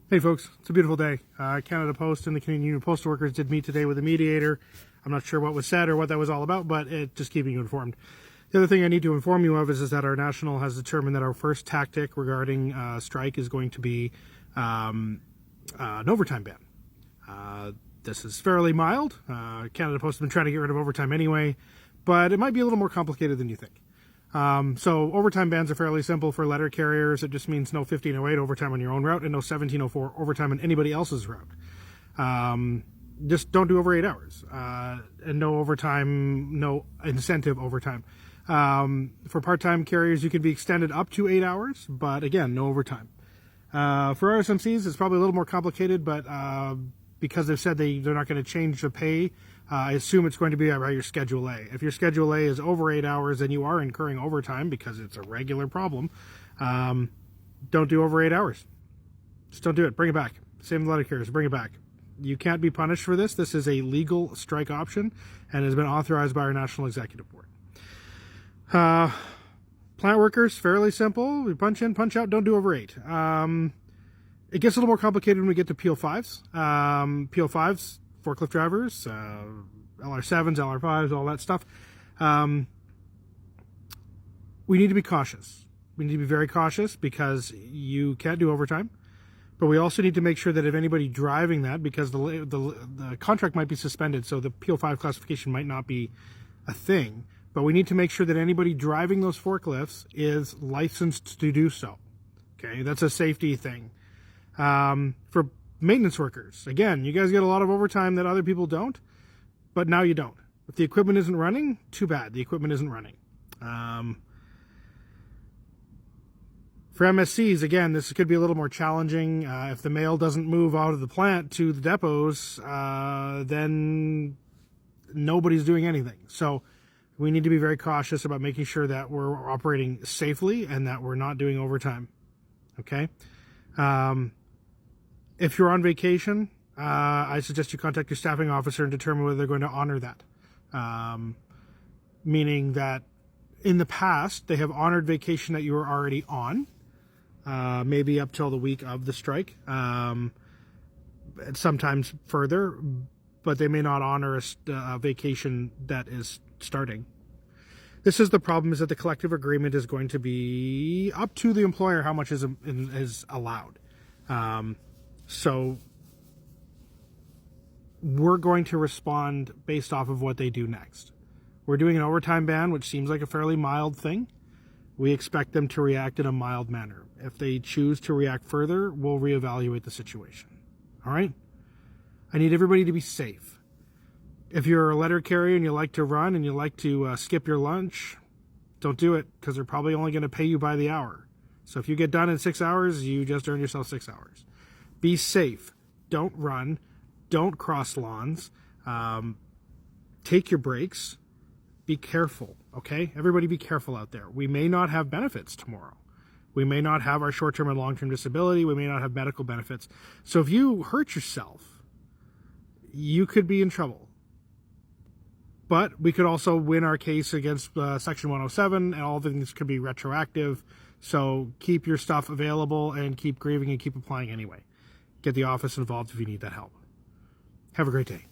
Hey folks, it's a beautiful day. Canada Post and the Canadian Union of Postal Workers did meet today with a mediator. I'm not sure what was said or what that was all about, but just keeping you informed. The other thing I need to inform you of is that our national has determined that our first tactic regarding strike is going to be an overtime ban. This is fairly mild. Canada Post has been trying to get rid of overtime anyway, but it might be a little more complicated than you think. So overtime bans are fairly simple for letter carriers. It just means no 1508 overtime on your own route and no 1704 overtime on anybody else's route. Just don't do over 8 hours, and no overtime, no incentive overtime. For part-time carriers, you can be extended up to 8 hours, but again, no overtime. For RSMCs, it's probably a little more complicated, but because they've said they're not going to change the pay, I assume it's going to be by your Schedule A. If your Schedule A is over 8 hours, then you are incurring overtime because it's a regular problem. Don't do over 8 hours. Just don't do it. Bring it back. Same with letter carriers. Bring it back. You can't be punished for this. This is a legal strike option and has been authorized by our National Executive Board. Plant workers, fairly simple. We punch in, punch out, don't do over 8. It gets a little more complicated when we get to PO5s. PO5s, forklift drivers, LR7s, LR5s, all that stuff. We need to be cautious. We need to be very cautious because you can't do overtime. But we also need to make sure that if anybody driving that, because the contract might be suspended, so the PO5 classification might not be a thing, but we need to make sure that anybody driving those forklifts is licensed to do so. Okay, that's a safety thing. For maintenance workers, again, you guys get a lot of overtime that other people don't, but now you don't. If the equipment isn't running, too bad. The equipment isn't running. For MSCs, again, this could be a little more challenging. If the mail doesn't move out of the plant to the depots, then nobody's doing anything. So we need to be very cautious about making sure that we're operating safely and that we're not doing overtime. Okay? If you're on vacation, I suggest you contact your staffing officer and determine whether they're going to honor that. Meaning that in the past, they have honored vacation that you were already on, maybe up till the week of the strike, sometimes further, but they may not honor a vacation that is starting. This is the problem, is that the collective agreement is going to be up to the employer how much is allowed. So we're going to respond based off of what they do next. We're doing an overtime ban, which seems like a fairly mild thing. We expect them to react in a mild manner. If they choose to react further, we'll reevaluate the situation. All right? I need everybody to be safe. If you're a letter carrier and you like to run and you like to skip your lunch, don't do it, because they're probably only going to pay you by the hour. So if you get done in 6 hours, you just earned yourself 6 hours. Be safe. Don't run. Don't cross lawns. Take your breaks. Be careful, okay? Everybody be careful out there. We may not have benefits tomorrow. We may not have our short-term and long-term disability. We may not have medical benefits. So if you hurt yourself, you could be in trouble. But we could also win our case against Section 107, and all things could be retroactive. So keep your stuff available and keep grieving and keep applying anyway. Get the office involved if you need that help. Have a great day.